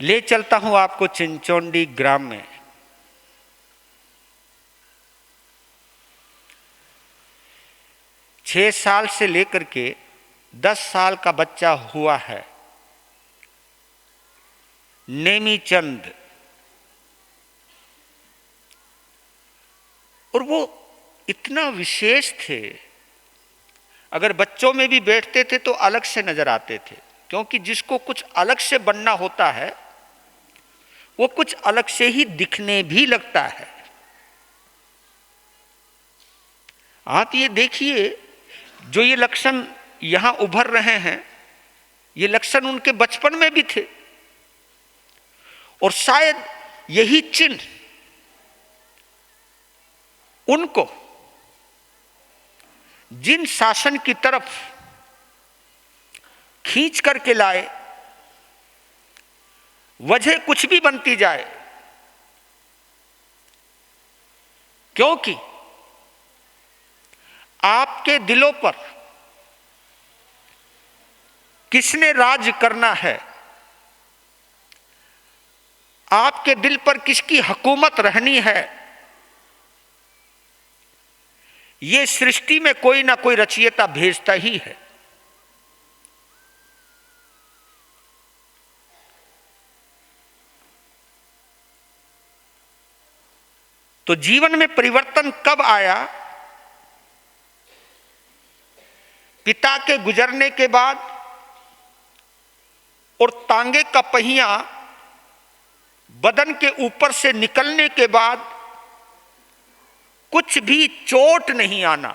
ले चलता हूं आपको चिंचोंडी ग्राम में। 6 साल से लेकर के 10 साल का बच्चा हुआ है, नेमीचंद, और वो इतना विशेष थे। अगर बच्चों में भी बैठते थे तो अलग से नजर आते थे, क्योंकि जिसको कुछ अलग से बनना होता है वो कुछ अलग से ही दिखने भी लगता है। आप ये देखिए, जो ये लक्षण यहां उभर रहे हैं, ये लक्षण उनके बचपन में भी थे, और शायद यही चिन्ह उनको जिन शासन की तरफ खींच करके लाए, वजह कुछ भी बनती जाए, क्योंकि आपके दिलों पर किसने राज करना है, आपके दिल पर किसकी हुकूमत रहनी है, ये सृष्टि में कोई ना कोई रचयिता भेजता ही है। तो जीवन में परिवर्तन कब आया? पिता के गुजरने के बाद और तांगे का पहिया बदन के ऊपर से निकलने के बाद कुछ भी चोट नहीं आना।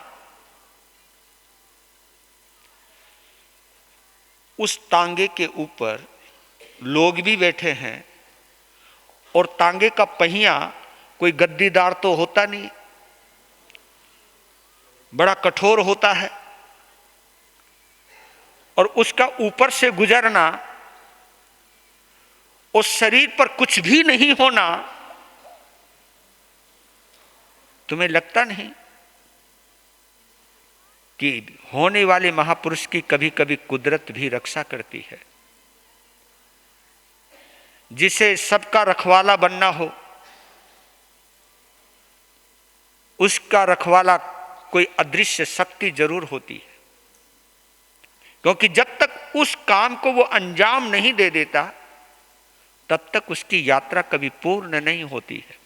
उस तांगे के ऊपर लोग भी बैठे हैं, और तांगे का पहिया कोई गद्दीदार तो होता नहीं, बड़ा कठोर होता है, और उसका ऊपर से गुजरना, उस शरीर पर कुछ भी नहीं होना, तुम्हें लगता नहीं कि होने वाले महापुरुष की कभी कभी कुदरत भी रक्षा करती है? जिसे सबका रखवाला बनना हो, उसका रखवाला कोई अदृश्य शक्ति जरूर होती है, क्योंकि जब तक उस काम को वो अंजाम नहीं दे देता, तब तक उसकी यात्रा कभी पूर्ण नहीं होती है।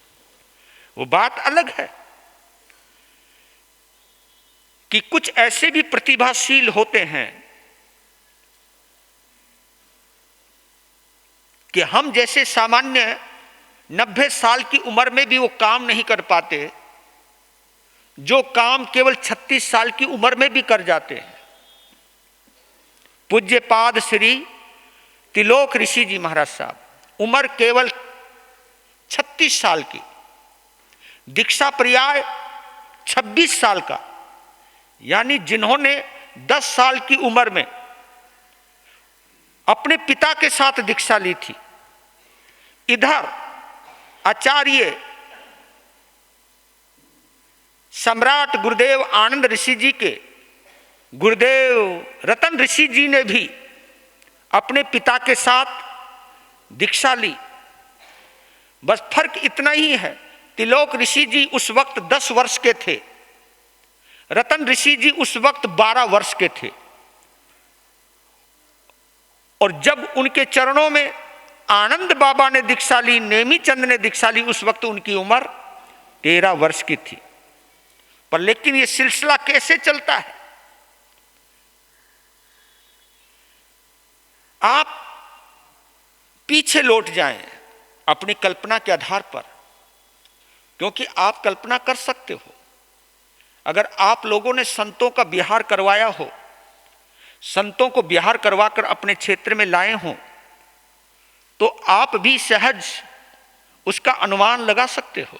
वो बात अलग है कि कुछ ऐसे भी प्रतिभाशील होते हैं कि हम जैसे सामान्य 90 साल की उम्र में भी वो काम नहीं कर पाते, जो काम केवल 36 साल की उम्र में भी कर जाते हैं। पूज्यपाद श्री तिलोक ऋषि जी महाराज साहब, उम्र केवल 36 साल की, दीक्षा पर्याय 26 साल का, यानी जिन्होंने 10 साल की उम्र में अपने पिता के साथ दीक्षा ली थी। इधर आचार्य सम्राट गुरुदेव आनंद ऋषि जी के गुरुदेव रतन ऋषि जी ने भी अपने पिता के साथ दीक्षा ली। बस फर्क इतना ही है, तिलोक ऋषि जी उस वक्त 10 वर्ष के थे, रतन ऋषि जी उस वक्त 12 वर्ष के थे, और जब उनके चरणों में आनंद बाबा ने दीक्षा ली, नेमीचंद ने दीक्षा ली, उस वक्त उनकी उम्र 13 वर्ष की थी। पर लेकिन ये सिलसिला कैसे चलता है? आप पीछे लौट जाएं अपनी कल्पना के आधार पर, क्योंकि आप कल्पना कर सकते हो, अगर आप लोगों ने संतों का विहार करवाया हो, संतों को विहार करवाकर अपने क्षेत्र में लाए हों, तो आप भी सहज उसका अनुमान लगा सकते हो,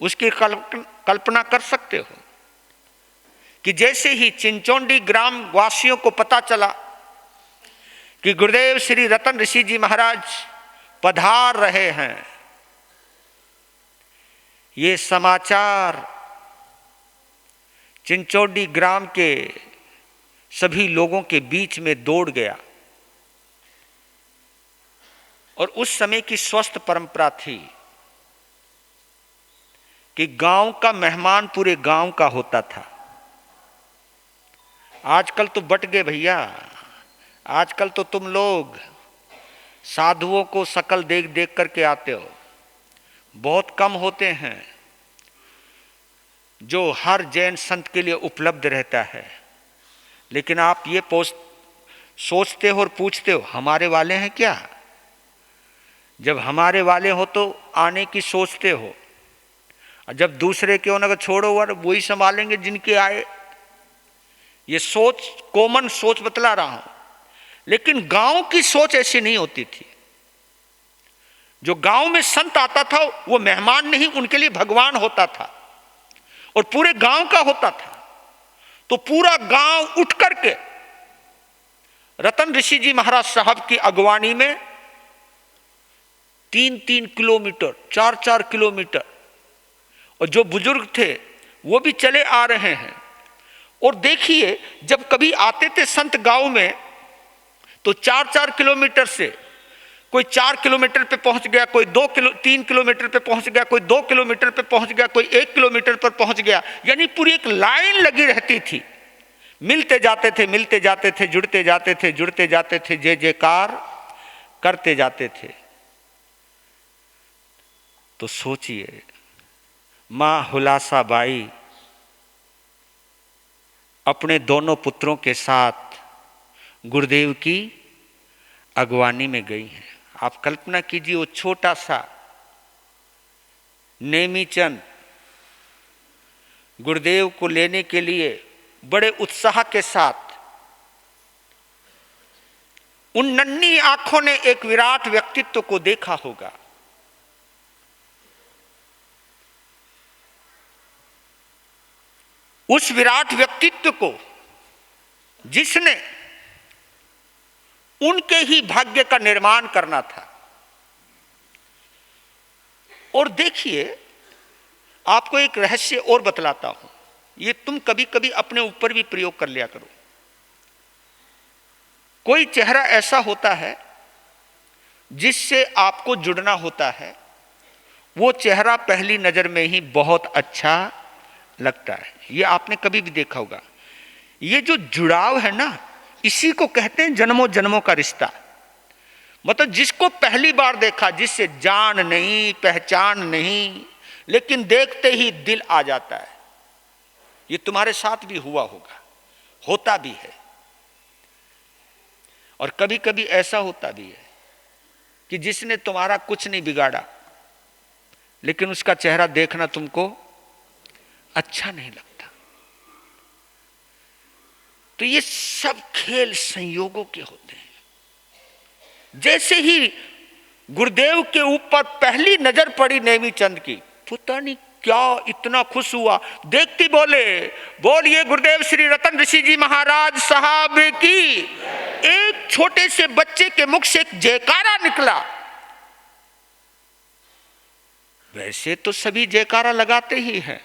उसकी कल्पना कर सकते हो कि जैसे ही चिंचोंडी ग्राम वासियों को पता चला कि गुरुदेव श्री रतन ऋषि जी महाराज पधार रहे हैं, ये समाचार चिंचोंडी ग्राम के सभी लोगों के बीच में दौड़ गया। और उस समय की स्वस्थ परंपरा थी कि गांव का मेहमान पूरे गांव का होता था। आजकल तो बट गए भैया, आजकल तो तुम लोग साधुओं को शकल देख देख करके आते हो। बहुत कम होते हैं जो हर जैन संत के लिए उपलब्ध रहता है। लेकिन आप ये सोचते हो और पूछते हो हमारे वाले हैं क्या? जब हमारे वाले हो तो आने की सोचते हो, और जब दूसरे के हो ना छोड़ो और वही संभालेंगे जिनके आए। ये सोच कॉमन सोच बतला रहा हूं, लेकिन गांव की सोच ऐसी नहीं होती थी। जो गांव में संत आता था वो मेहमान नहीं, उनके लिए भगवान होता था और पूरे गांव का होता था। तो पूरा गांव उठ करके रतन ऋषि जी महाराज साहब की अगवानी में 3-3 किलोमीटर 4-4 किलोमीटर, और जो बुजुर्ग थे वो भी चले आ रहे हैं। और देखिए जब कभी आते थे संत गांव में तो 4-4 किलोमीटर से कोई 4 किलोमीटर पे पहुंच गया, कोई 3 किलोमीटर पे पहुंच गया, कोई 2 किलोमीटर पे पहुंच गया, कोई 1 किलोमीटर पर पहुंच गया। यानी पूरी एक लाइन लगी रहती थी। मिलते जाते थे, मिलते जाते थे, जुड़ते जाते थे, जुड़ते जाते थे, जय जयकार करते जाते थे। तो सोचिए मां हुलासा बाई अपने दोनों पुत्रों के साथ गुरुदेव की अगवानी में गई हैं। आप कल्पना कीजिए वो छोटा सा नेमीचंद गुरुदेव को लेने के लिए बड़े उत्साह के साथ, उन नन्ही आंखों ने एक विराट व्यक्तित्व को देखा होगा। उस विराट व्यक्तित्व को जिसने उनके ही भाग्य का निर्माण करना था। और देखिए आपको एक रहस्य और बतलाता हूं, ये तुम कभी कभी अपने ऊपर भी प्रयोग कर लिया करो। कोई चेहरा ऐसा होता है जिससे आपको जुड़ना होता है, वो चेहरा पहली नजर में ही बहुत अच्छा लगता है। ये आपने कभी भी देखा होगा। ये जो जुड़ाव है ना, इसी को कहते हैं जन्मों जन्मों का रिश्ता। मतलब जिसको पहली बार देखा, जिससे जान नहीं पहचान नहीं, लेकिन देखते ही दिल आ जाता है। ये तुम्हारे साथ भी हुआ होगा, होता भी है। और कभी कभी ऐसा होता भी है कि जिसने तुम्हारा कुछ नहीं बिगाड़ा, लेकिन उसका चेहरा देखना तुमको अच्छा नहीं लगता। तो ये सब खेल संयोगों के होते हैं। जैसे ही गुरुदेव के ऊपर पहली नजर पड़ी नेमीचंद की, पता नहीं क्या इतना खुश हुआ। देखती बोलिए गुरुदेव श्री रतन ऋषि जी महाराज साहब की। एक छोटे से बच्चे के मुख से एक जयकारा निकला। वैसे तो सभी जयकारा लगाते ही हैं,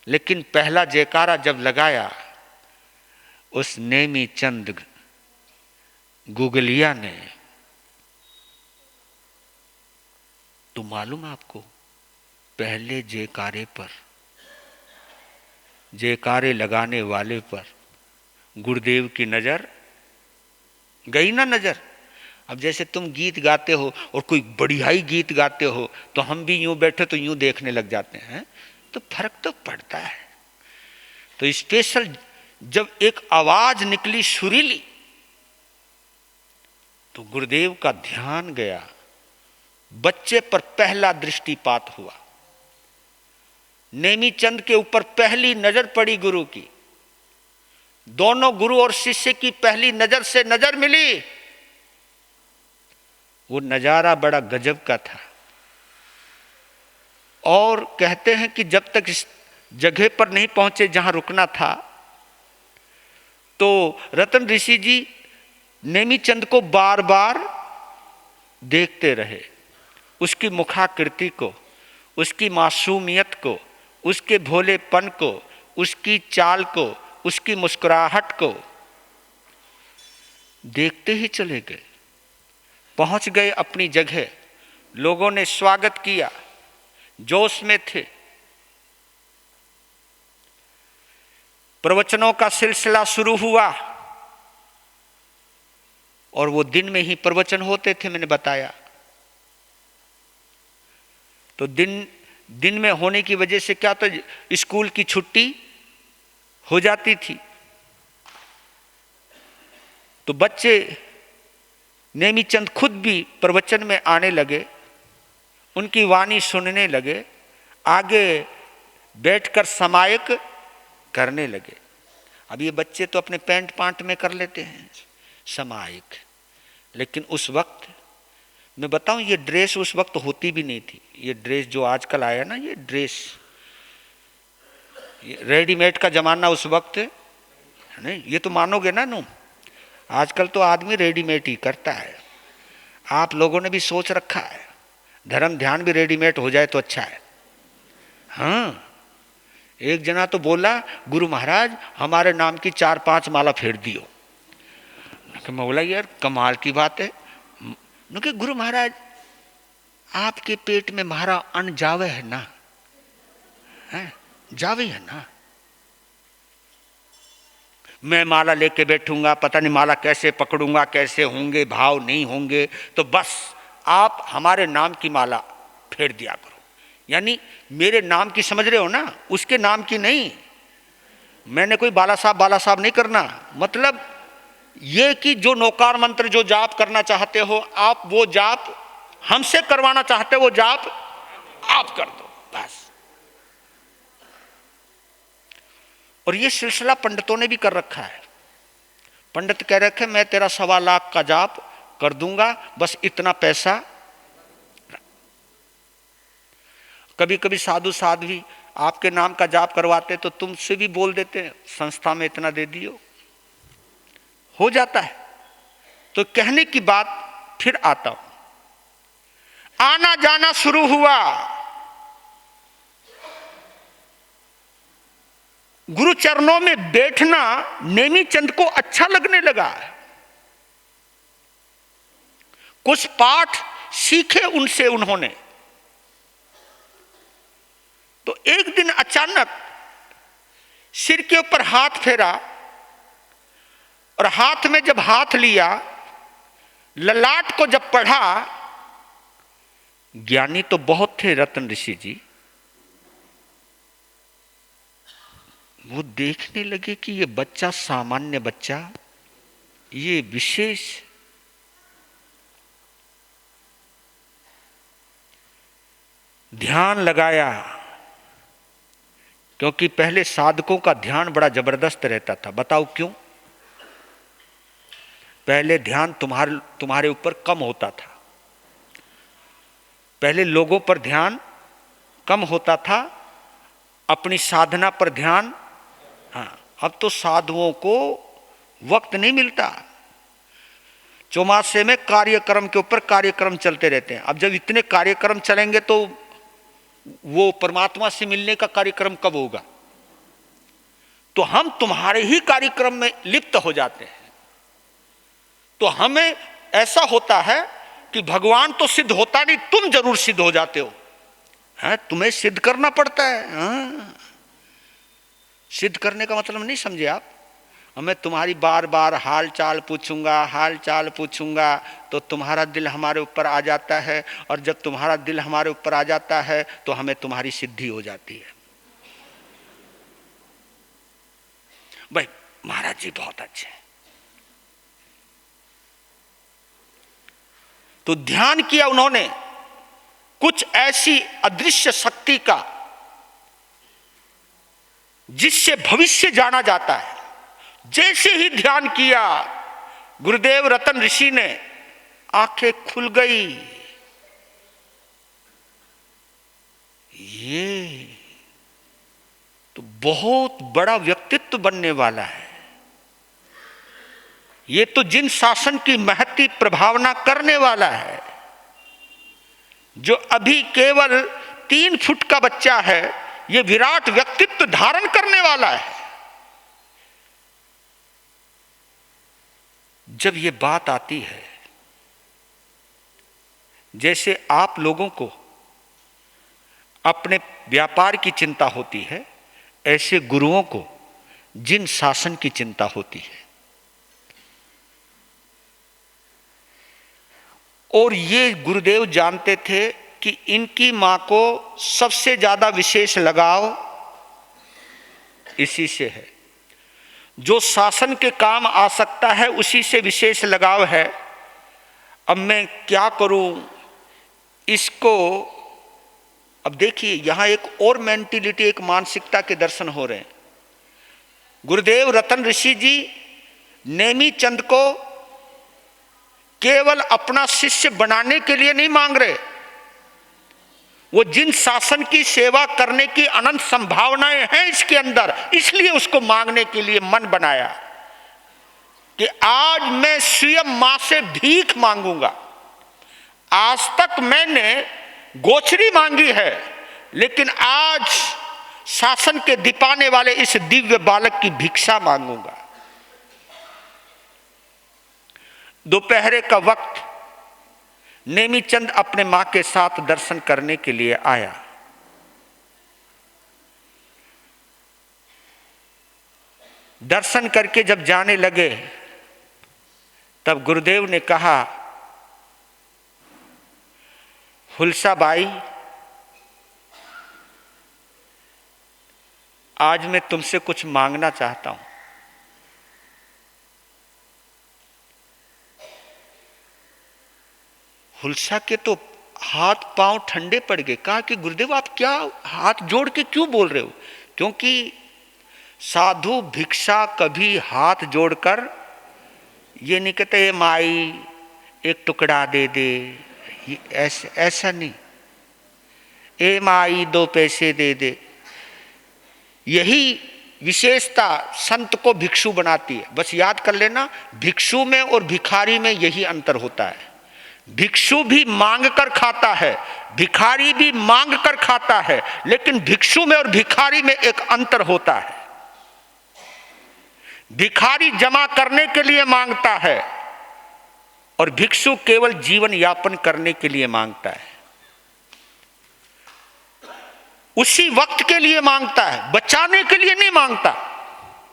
लेकिन पहला जयकारा जब लगाया उस नेमीचंद गुगलिया ने, तो मालूम आपको पहले जयकारे लगाने वाले पर गुरुदेव की नजर गई ना नजर। अब जैसे तुम गीत गाते हो और कोई बढ़ियाई गीत गाते हो तो हम भी यूं बैठे तो यूं देखने लग जाते हैं, तो फर्क तो पड़ता है। तो स्पेशल जब एक आवाज निकली सुरीली, तो गुरुदेव का ध्यान गया, बच्चे पर पहला दृष्टिपात हुआ। नेमीचंद के ऊपर पहली नजर पड़ी गुरु की। दोनों गुरु और शिष्य की पहली नजर से नजर मिली। वो नजारा बड़ा गजब का था। और कहते हैं कि जब तक इस जगह पर नहीं पहुंचे जहां रुकना था, तो रतन ऋषि जी नेमीचंद को बार बार देखते रहे। उसकी मुखाकृति को, उसकी मासूमियत को, उसके भोलेपन को, उसकी चाल को, उसकी मुस्कुराहट को देखते ही चले गए। पहुंच गए अपनी जगह, लोगों ने स्वागत किया, जोश में थे। प्रवचनों का सिलसिला शुरू हुआ और वो दिन में ही प्रवचन होते थे, मैंने बताया। तो दिन में होने की वजह से क्या, तो स्कूल की छुट्टी हो जाती थी। तो बच्चे नेमीचंद खुद भी प्रवचन में आने लगे, उनकी वाणी सुनने लगे, आगे बैठकर समायक करने लगे। अब ये बच्चे तो अपने पैंट पांट में कर लेते हैं समायक, लेकिन उस वक्त मैं बताऊं, ये ड्रेस उस वक्त होती भी नहीं थी। ये ड्रेस जो आजकल आया ना, ये ड्रेस, ये रेडीमेड का जमाना उस वक्त नहीं। ये तो मानोगे ना नू, आजकल तो आदमी रेडीमेड ही करता है। आप लोगों ने भी सोच रखा है धर्म ध्यान भी रेडीमेड हो जाए तो अच्छा है। हाँ, एक जना तो बोला, गुरु महाराज हमारे नाम की 4-5 माला फेर दियो। मैं बोला यार कमाल की बात है। कि गुरु महाराज आपके पेट में हमारा अन्न जावे है ना, है जावे है ना। मैं माला लेके बैठूंगा, पता नहीं माला कैसे पकड़ूंगा, कैसे होंगे भाव नहीं होंगे, तो बस आप हमारे नाम की माला फेर दिया करो। यानी मेरे नाम की समझ रहे हो ना, उसके नाम की नहीं। मैंने कोई बाला साहब नहीं करना। मतलब ये कि जो नौकार मंत्र जो जाप करना चाहते हो आप, वो जाप हमसे करवाना चाहते हो, वो जाप आप कर दो बस। और ये सिलसिला पंडितों ने भी कर रखा है। पंडित कह रखे मैं तेरा 1.25 लाख का जाप कर दूंगा, बस इतना पैसा। कभी कभी साधु साध्वी आपके नाम का जाप करवाते तो तुमसे भी बोल देते हैं संस्था में इतना दे दियो, हो जाता है। तो कहने की बात फिर आता हूं। आना जाना शुरू हुआ। गुरु चरणों में बैठना नेमीचंद को अच्छा लगने लगा। कुछ पाठ सीखे उनसे उन्होंने। तो एक दिन अचानक सिर के ऊपर हाथ फेरा और हाथ में जब हाथ लिया, ललाट को जब पढ़ा, ज्ञानी तो बहुत थे रतन ऋषि जी, वो देखने लगे कि ये बच्चा सामान्य बच्चा, ये विशेष। ध्यान लगाया, क्योंकि पहले साधकों का ध्यान बड़ा जबरदस्त रहता था। बताओ क्यों? पहले ध्यान तुम्हारे ऊपर कम होता था। पहले लोगों पर ध्यान कम होता था, अपनी साधना पर ध्यान। हाँ, अब तो साधुओं को वक्त नहीं मिलता। चौमासे में कार्यक्रम के ऊपर कार्यक्रम चलते रहते हैं। अब जब इतने कार्यक्रम चलेंगे तो वो परमात्मा से मिलने का कार्यक्रम कब होगा? तो हम तुम्हारे ही कार्यक्रम में लिप्त हो जाते हैं। तो हमें ऐसा होता है कि भगवान तो सिद्ध होता नहीं, तुम जरूर सिद्ध हो जाते हो। है, तुम्हें सिद्ध करना पड़ता है। हाँ, सिद्ध करने का मतलब नहीं समझे आप। मैं तुम्हारी बार बार हाल चाल पूछूंगा तो तुम्हारा दिल हमारे ऊपर आ जाता है, और जब तुम्हारा दिल हमारे ऊपर आ जाता है तो हमें तुम्हारी सिद्धि हो जाती है। भाई महाराज जी बहुत अच्छे हैं। तो ध्यान किया उन्होंने कुछ ऐसी अदृश्य शक्ति का जिससे भविष्य जाना जाता है। जैसे ही ध्यान किया, गुरुदेव रतन ऋषि ने आंखें खुल गई। ये तो बहुत बड़ा व्यक्तित्व बनने वाला है। ये तो जिन शासन की महती प्रभावना करने वाला है, जो अभी केवल 3 फुट का बच्चा है, ये विराट व्यक्तित्व धारण करने वाला है। जब ये बात आती है जैसे आप लोगों को अपने व्यापार की चिंता होती है, ऐसे गुरुओं को जिन शासन की चिंता होती है। और ये गुरुदेव जानते थे कि इनकी मां को सबसे ज्यादा विशेष लगाव इसी से है। जो शासन के काम आ सकता है उसी से विशेष लगाव है। अब मैं क्या करूं इसको। अब देखिए यहां एक और मेंटिलिटी, एक मानसिकता के दर्शन हो रहे हैं। गुरुदेव रतन ऋषि जी नेमी चंद को केवल अपना शिष्य बनाने के लिए नहीं मांग रहे, वो जिन शासन की सेवा करने की अनंत संभावनाएं हैं इसके अंदर, इसलिए उसको मांगने के लिए मन बनाया कि आज मैं स्वयं मां से भीख मांगूंगा। आज तक मैंने गोचरी मांगी है, लेकिन आज शासन के दिपाने वाले इस दिव्य बालक की भिक्षा मांगूंगा। दोपहर का वक्त नेमीचंद अपने मां के साथ दर्शन करने के लिए आया। दर्शन करके जब जाने लगे तब गुरुदेव ने कहा, हुलसा बाई, आज मैं तुमसे कुछ मांगना चाहता हूं। हुलसा के तो हाथ पांव ठंडे पड़ गए। कहा कि गुरुदेव आप क्या हाथ जोड़ के क्यों बोल रहे हो? क्योंकि साधु भिक्षा कभी हाथ जोड़कर ये नहीं कहते माई एक टुकड़ा दे दे, ऐसा नहीं। ए माई 2 पैसे दे दे, यही विशेषता संत को भिक्षु बनाती है। बस याद कर लेना, भिक्षु में और भिखारी में यही अंतर होता है। भिक्षु भी मांग कर खाता है, भिखारी भी मांग कर खाता है, लेकिन भिक्षु में और भिखारी में एक अंतर होता है। भिखारी जमा करने के लिए मांगता है और भिक्षु केवल जीवन यापन करने के लिए मांगता है। उसी वक्त के लिए मांगता है, बचाने के लिए नहीं मांगता।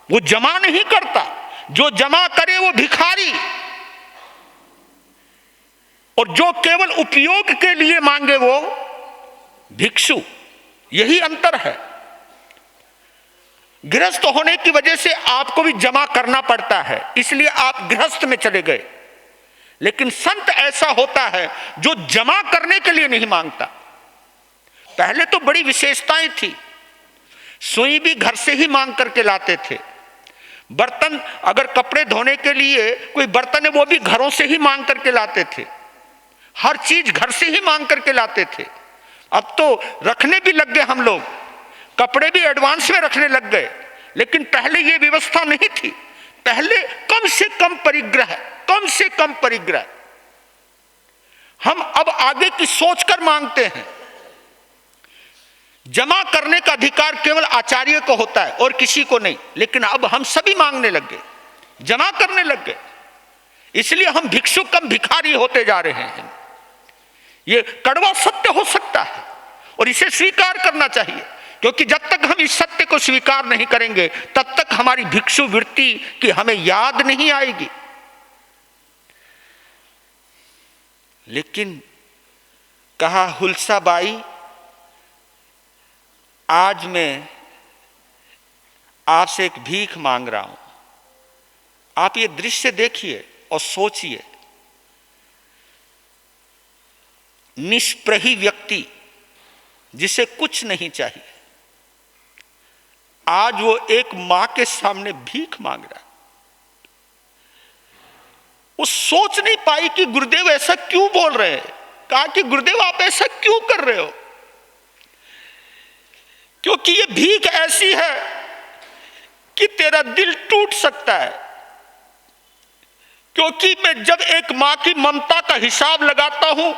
वो जमा नहीं करता, जो जमा करे वो भिखारी, और जो केवल उपयोग के लिए मांगे वो भिक्षु। यही अंतर है। गृहस्थ होने की वजह से आपको भी जमा करना पड़ता है, इसलिए आप गृहस्थ में चले गए। लेकिन संत ऐसा होता है जो जमा करने के लिए नहीं मांगता। पहले तो बड़ी विशेषताएं थी। सुई भी घर से ही मांग करके लाते थे। बर्तन, अगर कपड़े धोने के लिए कोई बर्तन है वो भी घरों से ही मांग करके लाते थे। हर चीज घर से ही मांग करके लाते थे। अब तो रखने भी लग गए हम लोग, कपड़े भी एडवांस में रखने लग गए, लेकिन पहले ये व्यवस्था नहीं थी। पहले कम से कम परिग्रह, कम से कम परिग्रह। हम अब आगे की सोचकर मांगते हैं। जमा करने का अधिकार केवल आचार्य को होता है और किसी को नहीं, लेकिन अब हम सभी मांगने लग गए, जमा करने लग गए। इसलिए हम भिक्षु कम भिखारी होते जा रहे हैं। ये कड़वा सत्य हो सकता है और इसे स्वीकार करना चाहिए, क्योंकि जब तक हम इस सत्य को स्वीकार नहीं करेंगे तब तक हमारी भिक्षु वृत्ति की हमें याद नहीं आएगी। लेकिन कहा, हुलसा बाई, आज मैं आपसे एक भीख मांग रहा हूं। आप ये दृश्य देखिए और सोचिए। निष्प्रही व्यक्ति जिसे कुछ नहीं चाहिए, आज वो एक मां के सामने भीख मांग रहा है। वो सोच नहीं पाई कि गुरुदेव ऐसा क्यों बोल रहे हैं। कहा कि गुरुदेव आप ऐसा क्यों कर रहे हो? क्योंकि ये भीख ऐसी है कि तेरा दिल टूट सकता है। क्योंकि मैं जब एक मां की ममता का हिसाब लगाता हूं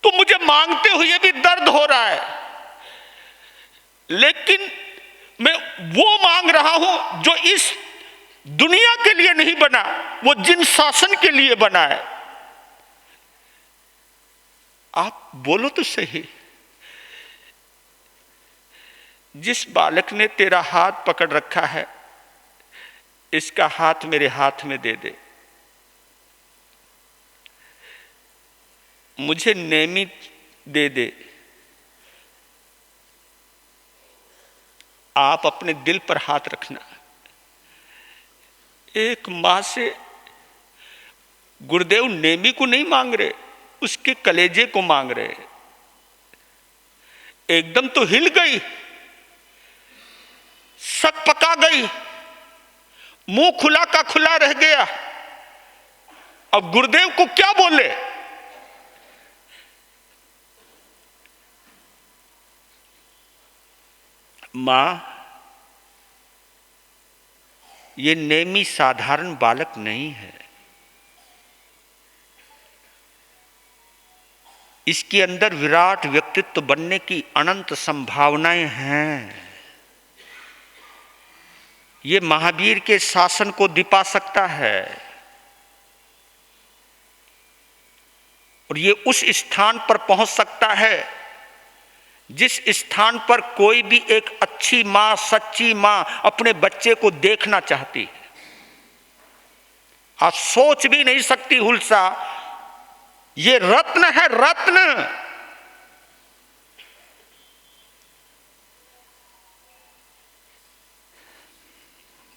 तो मुझे मांगते हुए भी दर्द हो रहा है, लेकिन मैं वो मांग रहा हूं जो इस दुनिया के लिए नहीं बना, वो जिन शासन के लिए बना है। आप बोलो तो सही, जिस बालक ने तेरा हाथ पकड़ रखा है, इसका हाथ मेरे हाथ में दे दे, मुझे नेमी दे दे। आप अपने दिल पर हाथ रखना। एक मां से गुरुदेव नेमी को नहीं मांग रहे, उसके कलेजे को मांग रहे। एकदम तो हिल गई, सक पका गई, मुंह खुला का खुला रह गया। अब गुरुदेव को क्या बोले? मां, ये नेमी साधारण बालक नहीं है, इसके अंदर विराट व्यक्तित्व बनने की अनंत संभावनाएं हैं। ये महावीर के शासन को दिपा सकता है और ये उस स्थान पर पहुंच सकता है जिस स्थान पर कोई भी एक अच्छी मां, सच्ची मां अपने बच्चे को देखना चाहती है। आप सोच भी नहीं सकती हुलसा, ये रत्न है, रत्न।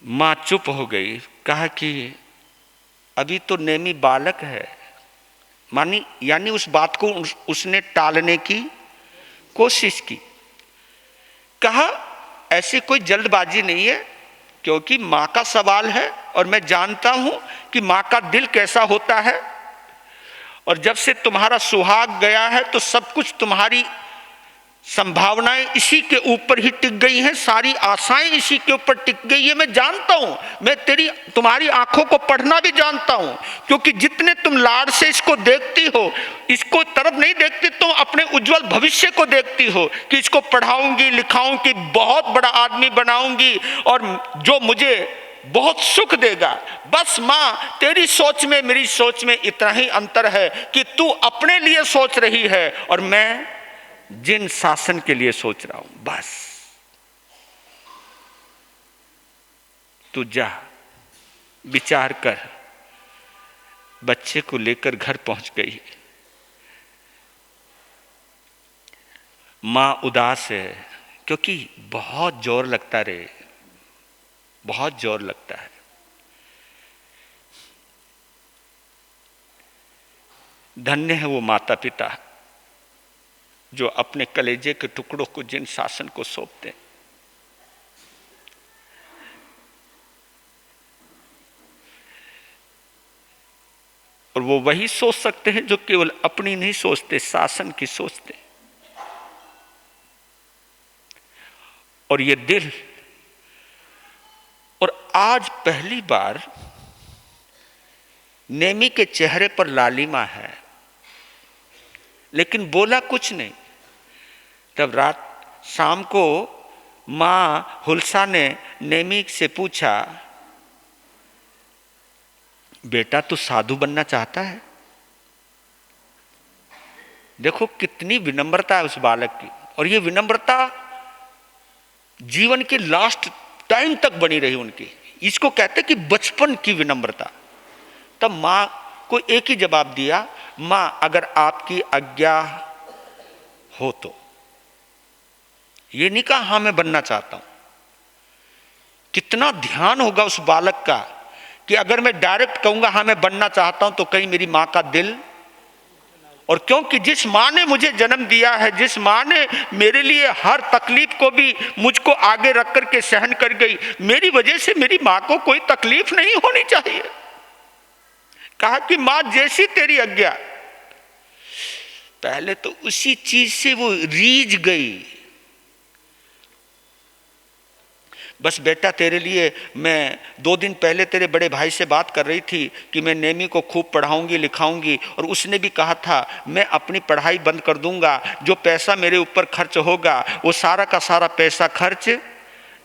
मां चुप हो गई, कहा कि अभी तो नेमी बालक है। मानी यानी उस बात को उसने टालने की कोशिश की। कहा ऐसी कोई जल्दबाजी नहीं है, क्योंकि मां का सवाल है और मैं जानता हूं कि मां का दिल कैसा होता है, और जब से तुम्हारा सुहाग गया है तो सब कुछ तुम्हारी संभावनाएं इसी के ऊपर ही टिक गई हैं, सारी आशाएं इसी के ऊपर टिक गई है। मैं जानता हूं, मैं तुम्हारी आंखों को पढ़ना भी जानता हूं, क्योंकि जितने तुम लाड से इसको देखती हो, इसको तरफ नहीं देखती, तुम अपने उज्जवल भविष्य को देखती हो कि इसको पढ़ाऊंगी, लिखाऊंगी, बहुत बड़ा आदमी बनाऊंगी और जो मुझे बहुत सुख देगा। बस मां, तेरी सोच में मेरी सोच में इतना ही अंतर है कि तू अपने लिए सोच रही है और मैं जिन शासन के लिए सोच रहा हूं। बस तू जा, विचार कर। बच्चे को लेकर घर पहुंच गई। मां उदास है, क्योंकि बहुत जोर लगता रे, बहुत जोर लगता है। धन्य है वो माता पिता जो अपने कलेजे के टुकड़ों को जिन शासन को सौंपते हैं। और वो वही सोच सकते हैं जो केवल अपनी नहीं सोचते, शासन की सोचते। और ये दिल, और आज पहली बार नेमी के चेहरे पर लालिमा है, लेकिन बोला कुछ नहीं। तब शाम को मां हुलसा ने नेमी से पूछा, बेटा तू साधु बनना चाहता है? देखो कितनी विनम्रता है उस बालक की, और ये विनम्रता जीवन के लास्ट टाइम तक बनी रही उनकी। इसको कहते कि बचपन की विनम्रता। तब मां को एक ही जवाब दिया, मां अगर आपकी आज्ञा हो तो। ये नहीं कहा हाँ मैं बनना चाहता हूं। कितना ध्यान होगा उस बालक का कि अगर मैं डायरेक्ट कहूंगा हाँ मैं बनना चाहता हूं तो कहीं मेरी मां का दिल, और क्योंकि जिस मां ने मुझे जन्म दिया है, जिस मां ने मेरे लिए हर तकलीफ को भी मुझको आगे रख करके सहन कर गई, मेरी वजह से मेरी मां को कोई तकलीफ नहीं होनी चाहिए। कहा कि मां जैसी तेरी आज्ञा। पहले तो उसी चीज से वो रीझ गई। बस बेटा तेरे लिए मैं 2 दिन पहले तेरे बड़े भाई से बात कर रही थी कि मैं नेमी को खूब पढ़ाऊंगी, लिखाऊंगी, और उसने भी कहा था मैं अपनी पढ़ाई बंद कर दूंगा, जो पैसा मेरे ऊपर खर्च होगा वो सारा का सारा पैसा खर्च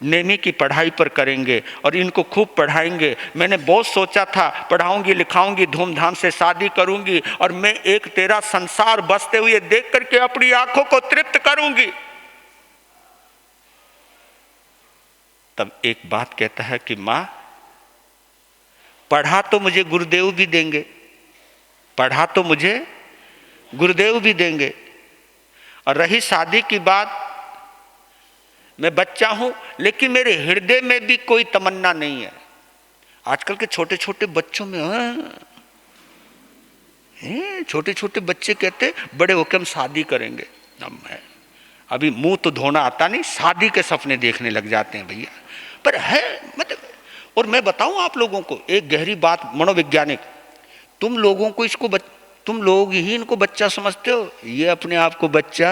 नेमी की पढ़ाई पर करेंगे और इनको खूब पढ़ाएंगे। मैंने बहुत सोचा था पढ़ाऊंगी लिखाऊंगी धूमधाम से शादी करूंगी और मैं एक तेरा संसार बसते हुए देख करके अपनी आंखों को तृप्त करूंगी। तब एक बात कहता है कि मां, पढ़ा तो मुझे गुरुदेव भी देंगे, पढ़ा तो मुझे गुरुदेव भी देंगे, और रही शादी की बात, मैं बच्चा हूं लेकिन मेरे हृदय में भी कोई तमन्ना नहीं है। आजकल के छोटे छोटे बच्चों में छोटे छोटे बच्चे कहते बड़े होकर हम शादी करेंगे। अभी मुंह तो धोना आता नहीं, शादी के सपने देखने लग जाते हैं भैया। पर है मतलब, और मैं बताऊं आप लोगों को एक गहरी बात मनोवैज्ञानिक, तुम लोगों को इसको तुम लोग ही इनको बच्चा समझते हो, ये अपने आप को बच्चा,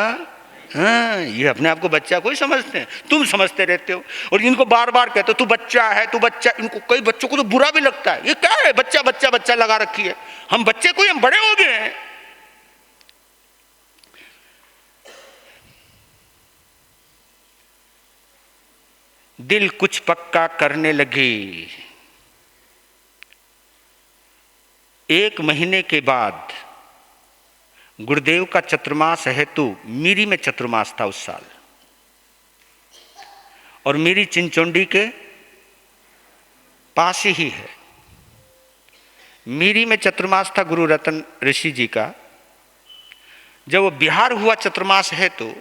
हाँ ये अपने आप को बच्चा कोई समझते हैं, तुम समझते रहते हो और इनको बार बार कहते हो तू बच्चा है तू बच्चा। इनको कई बच्चों को तो बुरा भी लगता है, ये क्या है बच्चा बच्चा बच्चा लगा रखी है, हम बच्चे कोई, हम बड़े हो गए हैं। दिल कुछ पक्का करने लगी। 1 महीने के बाद गुरुदेव का चतुर्मास हेतु मीरी में चतुर्मास था उस साल, और मीरी चिंचोंडी के पास ही है। मीरी में चतुर्मास था गुरु रतन ऋषि जी का। जब वो बिहार हुआ चतुर्मास हेतु,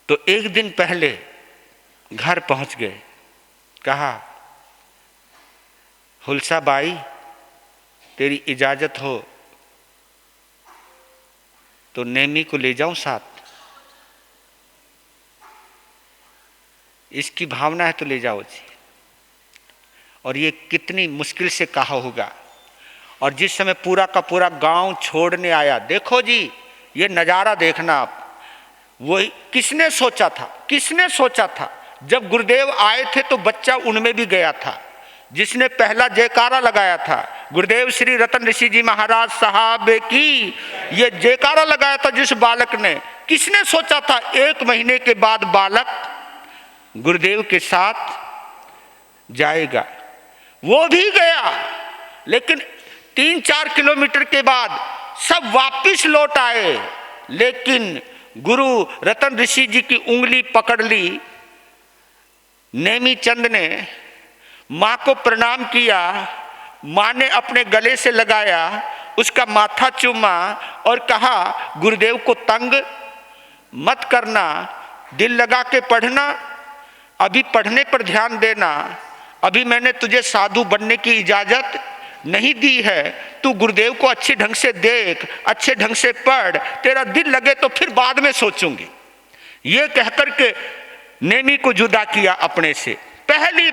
तो एक दिन पहले घर पहुंच गए, कहा हुलसा बाई तेरी इजाजत हो तो नेमी को ले जाऊं साथ, इसकी भावना है तो ले जाओ जी। और ये कितनी मुश्किल से कहा होगा, और जिस समय पूरा का पूरा गांव छोड़ने आया, देखो जी ये नज़ारा देखना आप, वही किसने सोचा था, किसने सोचा था जब गुरुदेव आए थे तो बच्चा उनमें भी गया था। जिसने पहला जयकारा लगाया था गुरुदेव श्री रतन ऋषि जी महाराज साहब की, ये जयकारा लगाया था जिस बालक ने, किसने सोचा था 1 महीने के बाद बालक गुरुदेव के साथ जाएगा। वो भी गया, लेकिन 3-4 किलोमीटर के बाद सब वापिस लौट आए, लेकिन गुरु रतन ऋषि जी की उंगली पकड़ ली। नेमी चंद ने माँ को प्रणाम किया, माँ ने अपने गले से लगाया, उसका माथा चूमा और कहा गुरुदेव को तंग मत करना, दिल लगा के पढ़ना, अभी पढ़ने पर ध्यान देना, अभी मैंने तुझे साधु बनने की इजाजत नहीं दी है, तू गुरुदेव को अच्छे ढंग से देख, अच्छे ढंग से पढ़, तेरा दिल लगे तो फिर बाद में सोचूंगी। ये कहकर के नेमी को जुदा किया अपने से। पहली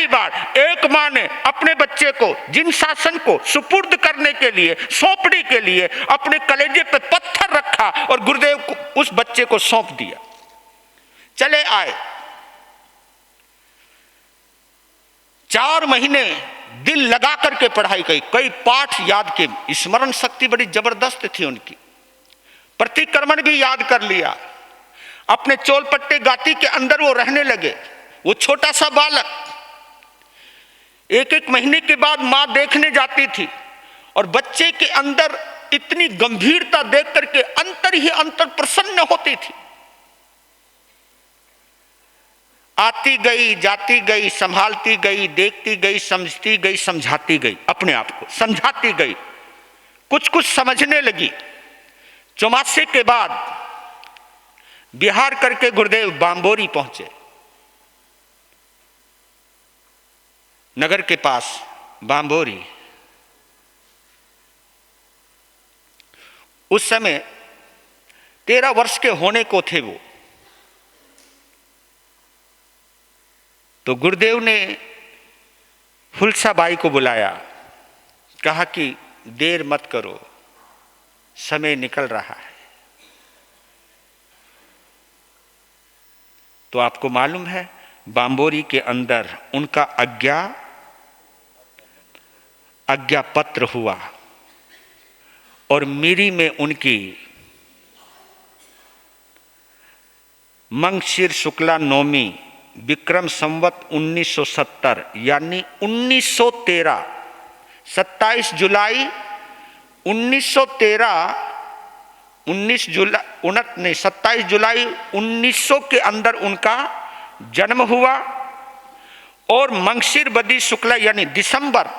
बार एक माँ ने अपने बच्चे को जिन शासन को सुपुर्द करने के लिए, सौंपने के लिए अपने कलेजे पे पत्थर रखा और गुरुदेव को उस बच्चे को सौंप दिया। चले आए 4 महीने दिल लगा करके पढ़ाई की, कई पाठ याद के, स्मरण शक्ति बड़ी जबरदस्त थी उनकी, प्रतिक्रमण भी याद कर लिया। अपने चोलपट्टे गाती के अंदर वो रहने लगे। वो छोटा सा बालक 1-1 महीने के बाद मां देखने जाती थी और बच्चे के अंदर इतनी गंभीरता देख करके अंतर ही अंतर प्रसन्न होती थी। आती गई, जाती गई, संभालती गई, देखती गई, समझती गई, समझाती गई, अपने आप को समझाती गई, कुछ कुछ समझने लगी। चौमासे के बाद बिहार करके गुरुदेव बांबोरी पहुंचे, नगर के पास बांबोरी। उस समय 13 वर्ष के होने को थे वो। तो गुरुदेव ने हुलसा बाई को बुलाया, कहा कि देर मत करो, समय निकल रहा है। तो आपको मालूम है बांबोरी के अंदर उनका आज्ञा पत्र हुआ और मीरी में उनकी मंगशीर शुक्ला नौमी विक्रम संवत 1970 यानी 1913, 27 जुलाई 1913, 27 जुलाई 1900 के अंदर उनका जन्म हुआ। और मंगशीर बदी शुक्ला यानी दिसंबर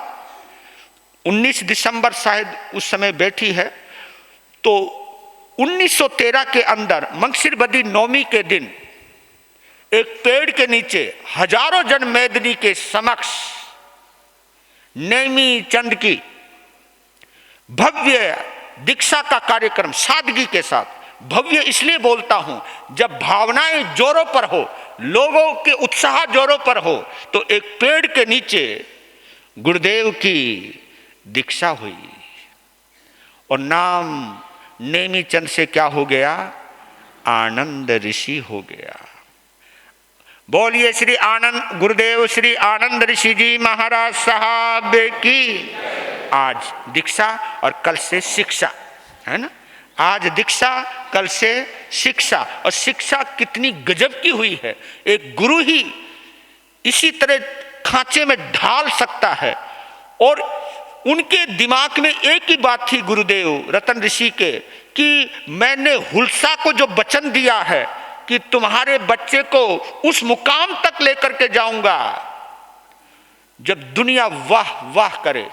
19 दिसंबर शायद उस समय बैठी है, तो 1913 के अंदर मंगशीर बदी नौमी के दिन एक पेड़ के नीचे हजारों जन मैदनी के समक्ष नेमी चंद की भव्य दीक्षा का कार्यक्रम सादगी के साथ, भव्य इसलिए बोलता हूं जब भावनाएं जोरों पर हो, लोगों के उत्साह जोरों पर हो, तो एक पेड़ के नीचे गुरुदेव की दीक्षा हुई और नाम नेमी चंद से क्या हो गया, आनंद ऋषि हो गया। बोलिए श्री आनंद गुरुदेव श्री आनंद ऋषि जी महाराज साहब की। आज दीक्षा और कल से शिक्षा, है ना, आज दीक्षा कल से शिक्षा। और शिक्षा कितनी गजब की हुई है, एक गुरु ही इसी तरह खांचे में ढाल सकता है। और उनके दिमाग में एक ही बात थी गुरुदेव रतन ऋषि के, कि मैंने हुलसा को जो वचन दिया है कि तुम्हारे बच्चे को उस मुकाम तक लेकर के जाऊंगा जब दुनिया वाह वाह करे।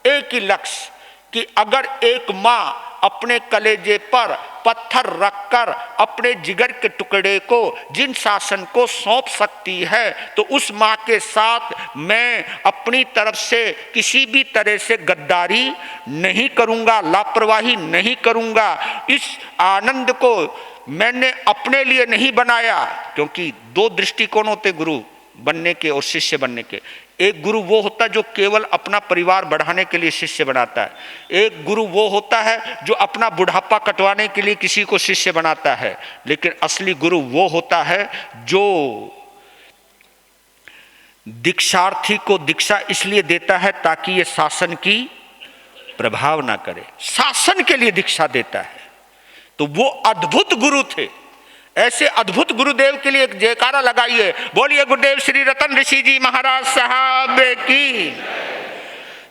एक ही लक्ष्य कि अगर एक माँ अपने कलेजे पर पत्थर रखकर अपने जिगर के टुकड़े को जिन शासन को सौंप सकती है, तो उस माँ के साथ मैं अपनी तरफ से किसी भी तरह से गद्दारी नहीं करूँगा, लापरवाही नहीं करूँगा। इस आनंद को मैंने अपने लिए नहीं बनाया, क्योंकि दो दृष्टिकोण होते गुरु बनने के और शिष्य बनने के। एक गुरु वो होता है जो केवल अपना परिवार बढ़ाने के लिए शिष्य बनाता है, एक गुरु वो होता है जो अपना बुढ़ापा कटवाने के लिए किसी को शिष्य बनाता है, लेकिन असली गुरु वो होता है जो दीक्षार्थी को दीक्षा इसलिए देता है ताकि ये शासन की प्रभाव ना करे, शासन के लिए दीक्षा देता है। तो वो अद्भुत गुरु थे। ऐसे अद्भुत गुरुदेव के लिए एक जयकारा लगाइए, बोलिए गुरुदेव श्री रतन ऋषि जी महाराज साहब की।